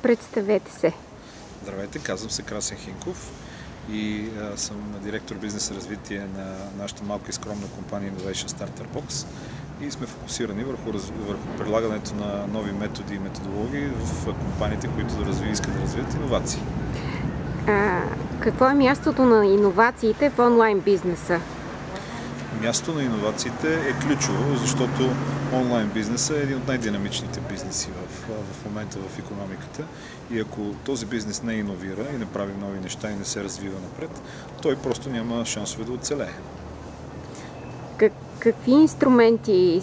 Представете се. Здравейте, казвам се Красен Хинков и съм директор бизнес развитие на нашата малка и скромна компания Innovation Starter Box и сме фокусирани върху прилагането на нови методи и методологии в компаниите, които искат да развият иновации. Какво е мястото на иновациите в онлайн бизнеса? Мястото на иновациите е ключово, защото онлайн бизнесът е един от най-динамичните бизнеси в момента в икономиката и ако този бизнес не иновира и не прави нови неща и не се развива напред, той просто няма шансове да оцелее. Какви инструменти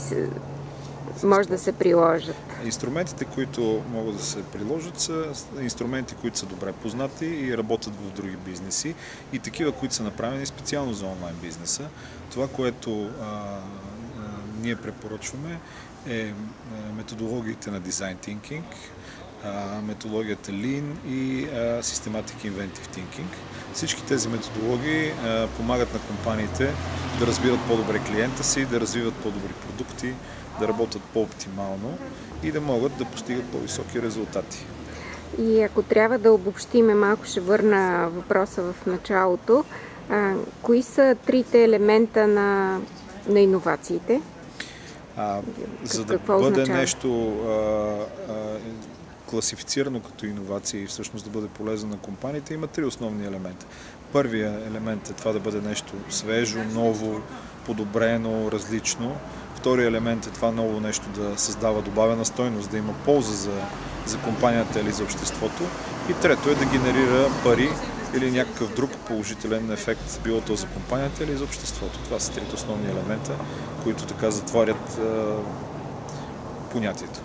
може да се приложат? Инструментите, които могат да се приложат, са инструменти, които са добре познати и работят в други бизнеси и такива, които са направени специално за онлайн бизнеса. Това, което ние препоръчваме е методологиите на Design Thinking, методологията Lean и Systematic Inventive Thinking. Всички тези методологии помагат на компаниите да разбират по-добре клиента си, да развиват по-добри продукти, да работят по-оптимално и да могат да постигат по-високи резултати. И ако трябва да обобщиме, малко ще върна въпроса в началото. Кои са трите елемента на иновациите? За да бъде нещо класифицирано като иновация и всъщност да бъде полезно на компаниите, има три основни елемента. Първият елемент е това да бъде нещо свежо, ново, подобрено, различно. Вторият елемент е това ново нещо да създава добавена стойност, да има полза за компанията или за обществото. И трето е да генерира пари или някакъв друг положителен ефект, било то за компанията или за обществото. Това са трите основни елемента, които така затварят понятието.